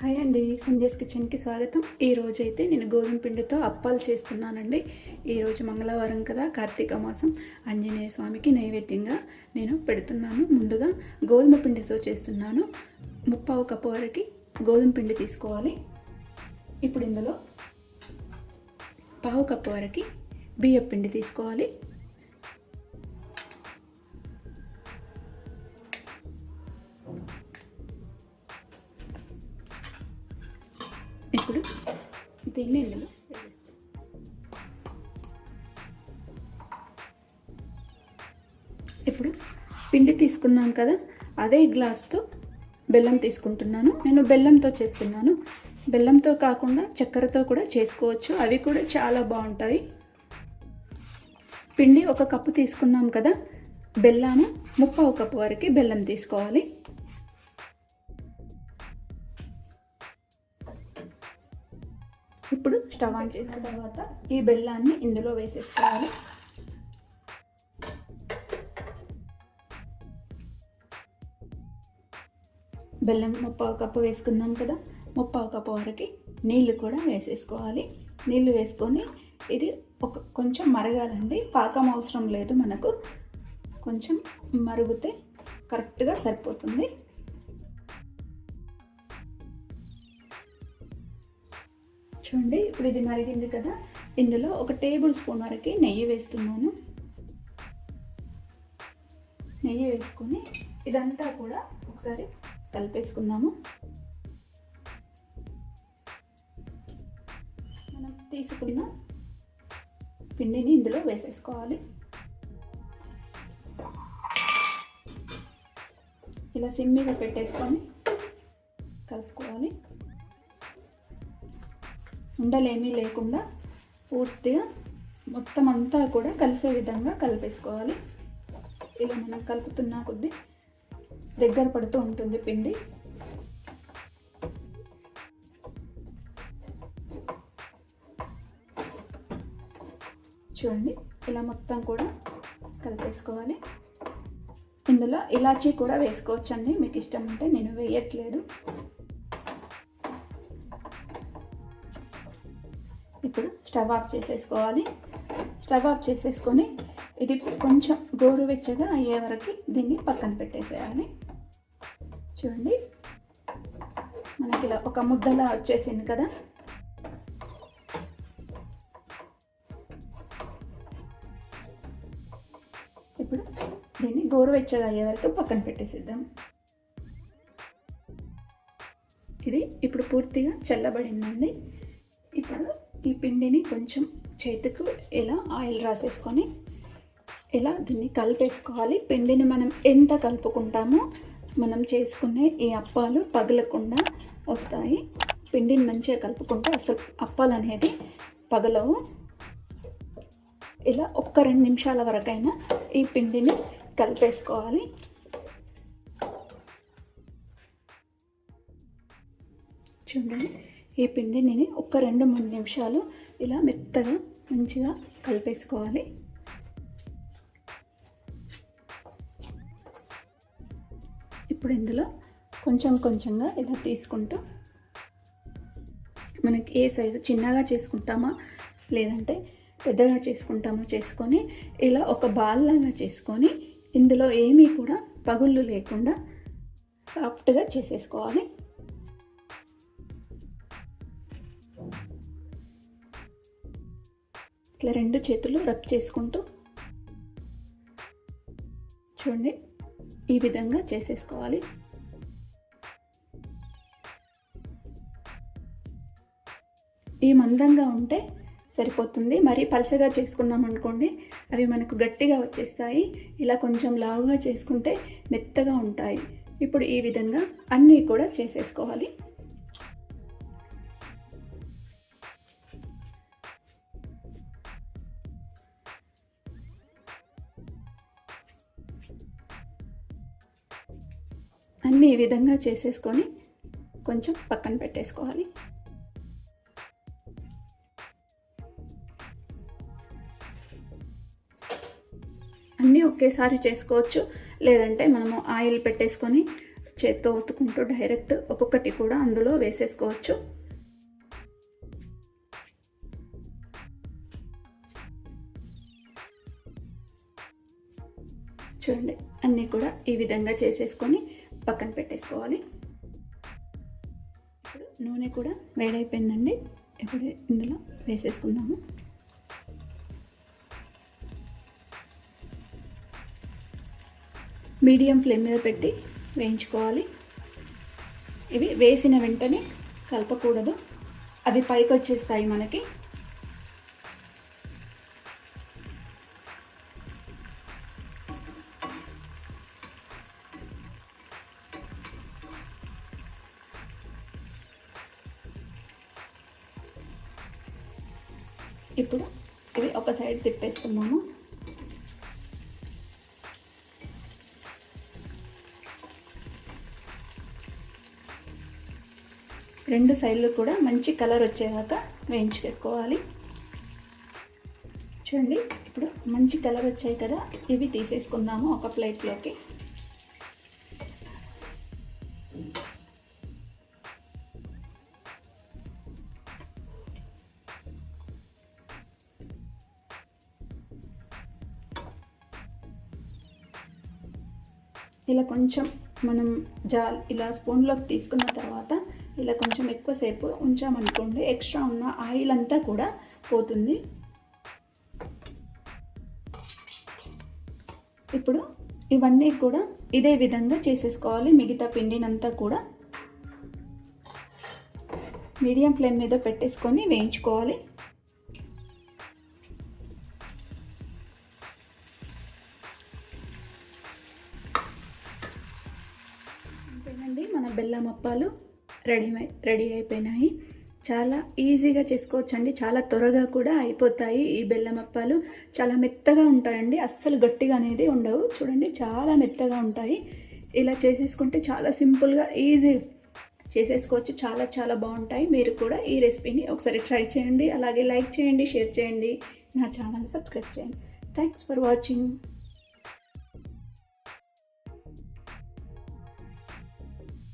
Hi అండి, సంధ్యాస్ కిచెన్కి స్వాగతం. ఈరోజైతే నేను గోధుమ పిండితో అప్పాలు చేస్తున్నానండి. ఈరోజు మంగళవారం కదా, కార్తీక మాసం, ఆంజనేయ స్వామికి నైవేద్యంగా నేను పెడుతున్నాను. ముందుగా గోధుమ పిండితో చేస్తున్నాను. 3/4 కప్పు వరకు గోధుమ పిండి తీసుకోవాలి. ఇప్పుడు ఇందులో 1/2 కప్పు వరకు బియ్యం పిండి తీసుకోవాలి. ఇప్పుడు దీన్ని ఇందులో వేసేస్తాం. ఇప్పుడు పిండి తీసుకున్నాం కదా, అదే గ్లాస్తో బెల్లం తీసుకుంటున్నాను. నేను బెల్లంతో చేస్తున్నాను. బెల్లంతో కాకుండా చక్కెరతో కూడా చేసుకోవచ్చు, అవి కూడా చాలా బాగుంటాయి. పిండి 1 కప్పు తీసుకున్నాం కదా, బెల్లాన్ని 3/4 కప్పు వరకు బెల్లం తీసుకోవాలి. ఇప్పుడు స్టవ్ ఆన్ చేసిన తర్వాత ఈ బెల్లాన్ని ఇందులో వేసేసుకోవాలి. బెల్లం 3/4 కప్పు వేసుకున్నాం కదా, 3/4 కప్పు వరకు నీళ్ళు కూడా వేసేసుకోవాలి. నీళ్ళు వేసుకొని ఇది కొంచెం మరగాలండి, పాకం అవసరం లేదు మనకు. కొంచెం మరుగుతే కరెక్ట్గా సరిపోతుంది. చూడండి, ఇప్పుడు ఇది మరిగింది కదా, ఇందులో 1 టేబుల్ స్పూన్ వరకు నెయ్యి వేస్తున్నాను. నెయ్యి వేసుకొని ఇదంతా కూడా ఒకసారి కలిపేసుకున్నాము. మనం తీసుకున్న పిండిని ఇందులో వేసేసుకోవాలి. ఇలా సిమ్ మీద పెట్టేసుకొని కలుపుకోవాలి. ఉండలేమీ లేకుండా పూర్తిగా మొత్తం అంతా కూడా కలిసే విధంగా కలిపేసుకోవాలి. ఇలా మనం కలుపుతున్న కొద్దీ దగ్గర పడుతూ ఉంటుంది పిండి. చూడండి, ఇలా మొత్తం కూడా కలిపేసుకోవాలి. ఇందులో ఇలాచీ కూడా వేసుకోవచ్చండి, మీకు ఇష్టం ఉంటే. నేను వేయట్లేదు. ఇప్పుడు స్టవ్ ఆఫ్ చేసేసుకోవాలి. స్టవ్ ఆఫ్ చేసేసుకొని ఇది కొంచెం గోరువెచ్చగా అయ్యే వరకు దీన్ని పక్కన పెట్టేసేయాలి. చూడండి, మనకి ఇలా ఒక ముద్దలా వచ్చేసింది కదా. ఇప్పుడు దీన్ని గోరువెచ్చగా అయ్యే వరకు పక్కన పెట్టేసిద్దాం. ఇది ఇప్పుడు పూర్తిగా చల్లబడిందండి. ఇప్పుడు ఈ పిండిని కొంచెం చేతికి ఇలా ఆయిల్ రాసేసుకొని ఇలా దీన్ని కలిపేసుకోవాలి. పిండిని మనం ఎంత కలుపుకుంటామో మనం చేసుకునే ఈ అప్పాలు పగలకుండా వస్తాయి. పిండిని మంచిగా కలుపుకుంటే అసలు అప్పాలు అనేది పగలవు. ఇలా 1-2 నిమిషాల వరకైనా ఈ పిండిని కలిపేసుకోవాలి. చూడండి, ఈ పిండిని 1-2-3 నిమిషాలు ఇలా మెత్తగా మంచిగా కలిపేసుకోవాలి. ఇప్పుడు ఇందులో కొంచెం కొంచెంగా ఇలా తీసుకుంటూ మనకి ఏ సైజు చిన్నగా చేసుకుంటామా లేదంటే పెద్దగా చేసుకుంటామో చేసుకొని ఇలా ఒక బాల్ లాగా చేసుకొని ఇందులో ఏమీ కూడా పగుళ్ళు లేకుండా సాఫ్ట్గా చేసేసుకోవాలి. ఇట్లా 2 చేతులు రబ్ చేసుకుంటూ చూడండి, ఈ విధంగా చేసేసుకోవాలి. ఈ మందంగా ఉంటే సరిపోతుంది. మరి పలచగా చేసుకున్నాం అనుకోండి, అవి మనకు గట్టిగా వచ్చేస్తాయి. ఇలా కొంచెం లావుగా చేసుకుంటే మెత్తగా ఉంటాయి. ఇప్పుడు ఈ విధంగా అన్నీ కూడా చేసేసుకోవాలి. అన్నీ ఈ విధంగా చేసేసుకొని కొంచెం పక్కన పెట్టేసుకోవాలి. అన్నీ ఒకేసారి చేసుకోవచ్చు, లేదంటే మనము ఆయిల్ పెట్టేసుకొని చేత్తో ఒత్తుకుంటూ డైరెక్ట్ ఒక్కొక్కటి కూడా అందులో వేసేసుకోవచ్చు. చూడండి, అన్నీ కూడా ఈ విధంగా చేసేసుకొని పక్కన పెట్టేసుకోవాలి. ఇప్పుడు నూనె కూడా వేడైపోయిందండి. ఇప్పుడు ఇందులో వేసేసుకుందాము. మీడియం ఫ్లేమ్ మీద పెట్టి వేయించుకోవాలి. ఇవి వేసిన వెంటనే కలపకూడదు, అవి పైకి వచ్చేస్తాయి మనకి. ఇప్పుడు ఇవి ఒక సైడ్ తిప్పేసుకున్నాము. రెండు సైడ్లు కూడా మంచి కలర్ వచ్చేదాకా వేయించుకేసుకోవాలి. చూడండి, ఇప్పుడు మంచి కలర్ వచ్చాయి కదా, ఇవి తీసేసుకుందాము ఒక ప్లేట్లోకి. ఇలా కొంచెం మనం ఇలా స్పూన్లోకి తీసుకున్న తర్వాత ఇలా కొంచెం ఎక్కువసేపు ఉంచామనుకోండి, ఎక్స్ట్రా ఉన్న ఆయిల్ అంతా కూడా పోతుంది. ఇప్పుడు ఇవన్నీ కూడా ఇదే విధంగా చేసేసుకోవాలి. మిగతా పిండినంతా కూడా మీడియం ఫ్లేమ్ మీద పెట్టేసుకొని వేయించుకోవాలి. అంతేనండి, మన బెల్లం అప్పాలు రెడీ అయిపోయినాయి. చాలా ఈజీగా చేసుకోవచ్చండి, చాలా త్వరగా కూడా అయిపోతాయి. ఈ బెల్లం అప్పాలు చాలా మెత్తగా ఉంటాయండి, అస్సలు గట్టిగా అనేది ఉండవు. చూడండి, చాలా మెత్తగా ఉంటాయి. ఇలా చేసేసుకుంటే చాలా సింపుల్గా ఈజీ చేసేసుకోవచ్చు. చాలా చాలా బాగుంటాయి. మీరు కూడా ఈ రెసిపీని ఒకసారి ట్రై చేయండి. అలాగే లైక్ చేయండి, షేర్ చేయండి, నా ఛానల్ సబ్స్క్రైబ్ చేయండి. Thanks for watching.